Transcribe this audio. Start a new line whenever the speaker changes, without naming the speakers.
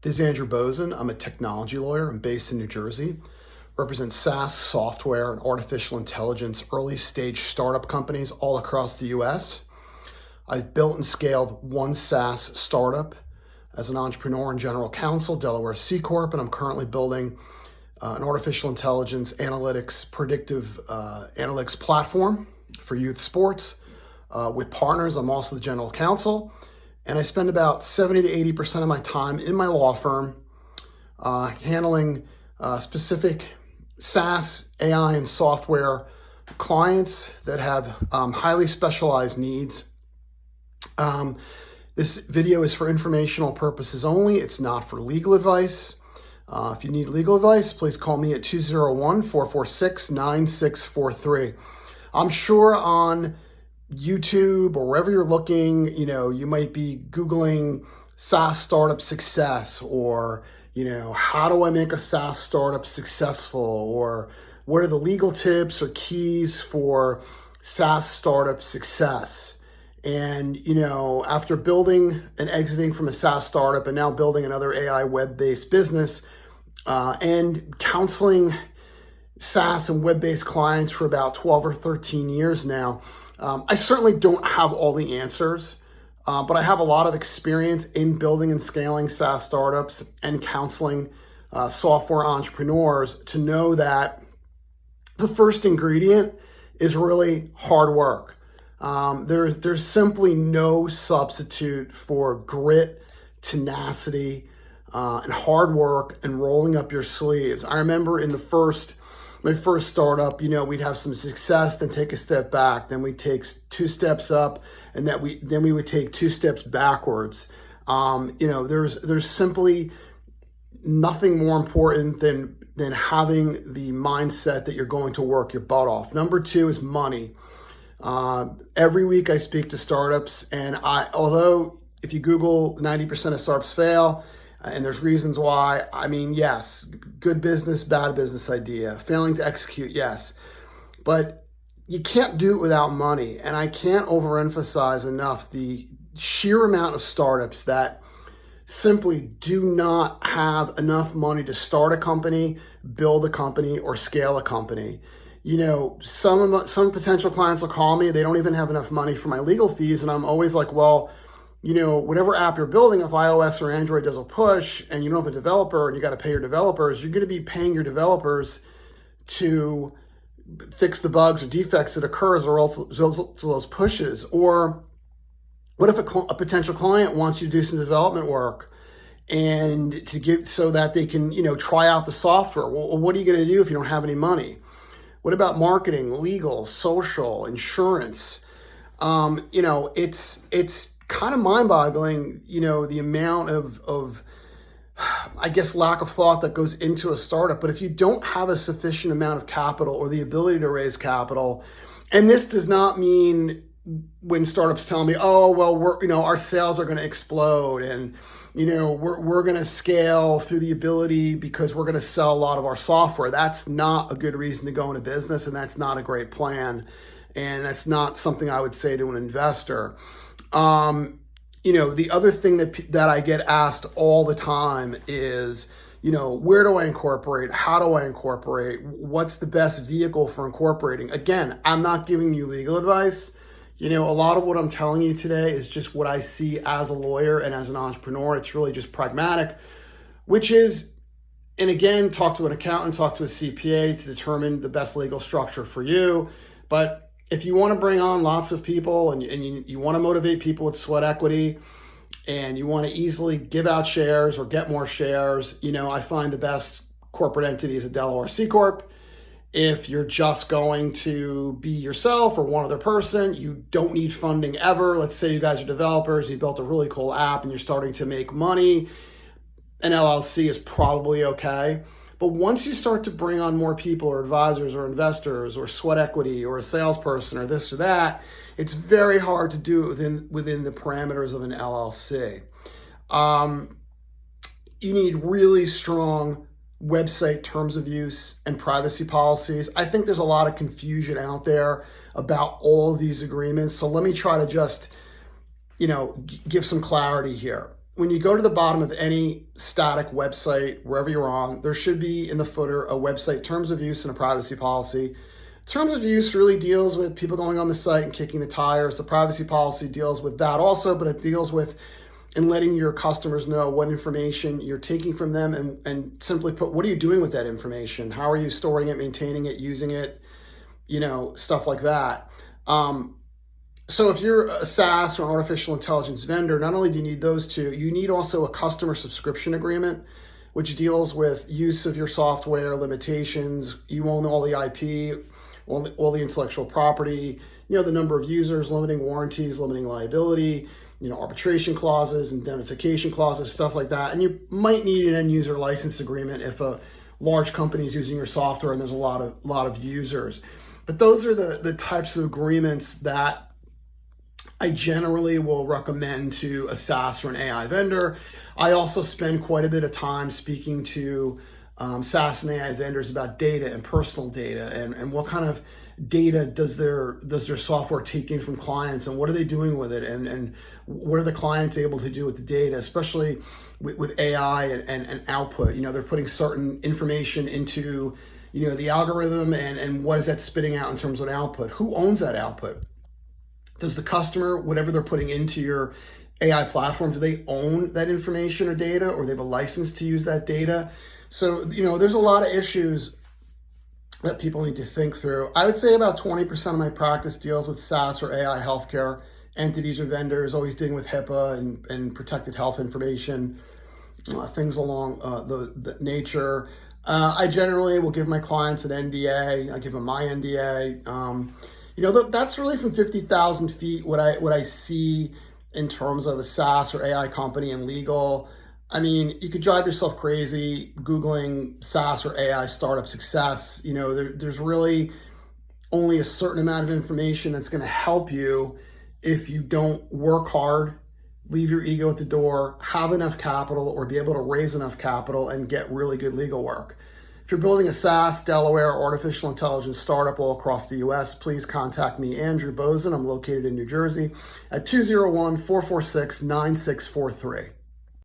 This is Andrew Bosin. I'm a technology lawyer. I'm based in New Jersey. Represent SaaS software and artificial intelligence early stage startup companies all across the US. I've built and scaled one SaaS startup as an entrepreneur and general counsel, Delaware C Corp, and I'm currently building an artificial intelligence analytics, predictive analytics platform for youth sports with partners. I'm also the general counsel. And I spend about 70 to 80% of my time in my law firm handling specific SaaS, AI, and software clients that have highly specialized needs. This video is for informational purposes only. It's not for legal advice. If you need legal advice, please call me at 201-446-9643. I'm sure on YouTube or wherever you're looking, you might be Googling SaaS startup success, or, how do I make a SaaS startup successful, or what are the legal tips or keys for SaaS startup success? And, after building and exiting from a SaaS startup and now building another AI web-based business and counseling SaaS and web-based clients for about 12 or 13 years now, I certainly don't have all the answers, but I have a lot of experience in building and scaling SaaS startups and counseling software entrepreneurs to know that the first ingredient is really hard work. There's simply no substitute for grit, tenacity, and hard work and rolling up your sleeves. I remember in my first startup, we'd have some success, then take a step back, then we'd take 2 steps up, and then we would take 2 steps backwards. There's simply nothing more important than having the mindset that you're going to work your butt off. Number 2 is money. Every week I speak to startups, and although if you Google 90% of startups fail, and there's reasons why. Yes, good business, bad business idea. Failing to execute, yes. But you can't do it without money. And I can't overemphasize enough the sheer amount of startups that simply do not have enough money to start a company, build a company, or scale a company. Some potential clients will call me. They don't even have enough money for my legal fees. And I'm always like, well, whatever app you're building, if iOS or Android does a push and you don't have a developer and you got to pay your developers, you're going to be paying your developers to fix the bugs or defects that occur as a result of those pushes. Or what if a potential client wants you to do some development work and to give so that they can, try out the software? Well, what are you going to do if you don't have any money? What about marketing, legal, social, insurance? It's kind of mind-boggling, the amount of lack of thought that goes into a startup. But if you don't have a sufficient amount of capital or the ability to raise capital, and this does not mean when startups tell me, oh, well, our sales are going to explode and, we're going to scale through the ability because we're going to sell a lot of our software. That's not a good reason to go into business, and that's not a great plan. And that's not something I would say to an investor. The other thing that I get asked all the time is, where do I incorporate? How do I incorporate? What's the best vehicle for incorporating? Again, I'm not giving you legal advice. A lot of what I'm telling you today is just what I see as a lawyer and as an entrepreneur. It's really just pragmatic, which is, and again, talk to an accountant, talk to a CPA to determine the best legal structure for you. But if you want to bring on lots of people and you want to motivate people with sweat equity and you want to easily give out shares or get more shares, I find the best corporate entity is a Delaware C Corp. If you're just going to be yourself or one other person, you don't need funding ever. Let's say you guys are developers, you built a really cool app and you're starting to make money. An LLC is probably okay. But once you start to bring on more people or advisors or investors or sweat equity or a salesperson or this or that, it's very hard to do it within the parameters of an LLC. You need really strong website terms of use and privacy policies. I think there's a lot of confusion out there about all of these agreements. So let me try to just, give some clarity here. when you go to the bottom of any static website, wherever you're on, there should be in the footer a website terms of use and a privacy policy. Terms of use really deals with people going on the site and kicking the tires. The privacy policy deals with that also, but it deals with and letting your customers know what information you're taking from them, and simply put, what are you doing with that information? How are you storing it, maintaining it, using it, stuff like that. So if you're a SaaS or artificial intelligence vendor, not only do you need those two, you need also a customer subscription agreement, which deals with use of your software, limitations. You own all the IP, all the intellectual property, the number of users, limiting warranties, limiting liability, arbitration clauses, indemnification clauses, stuff like that. And you might need an end user license agreement if a large company is using your software and there's a lot of users. But those are the types of agreements that I generally will recommend to a SaaS or an AI vendor. I also spend quite a bit of time speaking to SaaS and AI vendors about data and personal data, and what kind of data does their software take in from clients, and what are they doing with it, and what are the clients able to do with the data, especially with AI and output. They're putting certain information into the algorithm, and what is that spitting out in terms of output? Who owns that output? Does the customer, whatever they're putting into your AI platform, do they own that information or data, or they have a license to use that data? So, there's a lot of issues that people need to think through. I would say about 20% of my practice deals with SaaS or AI healthcare entities or vendors, always dealing with HIPAA and protected health information, things along the nature. I generally will give my clients an NDA. I give them my NDA. That's really from 50,000 feet what I see in terms of a SaaS or AI company and legal. I mean, you could drive yourself crazy Googling SaaS or AI startup success. There's really only a certain amount of information that's going to help you if you don't work hard, leave your ego at the door, have enough capital, or be able to raise enough capital and get really good legal work. If you're building a SaaS, Delaware, or artificial intelligence startup all across the US, please contact me, Andrew Bosin. I'm located in New Jersey at 201-446-9643.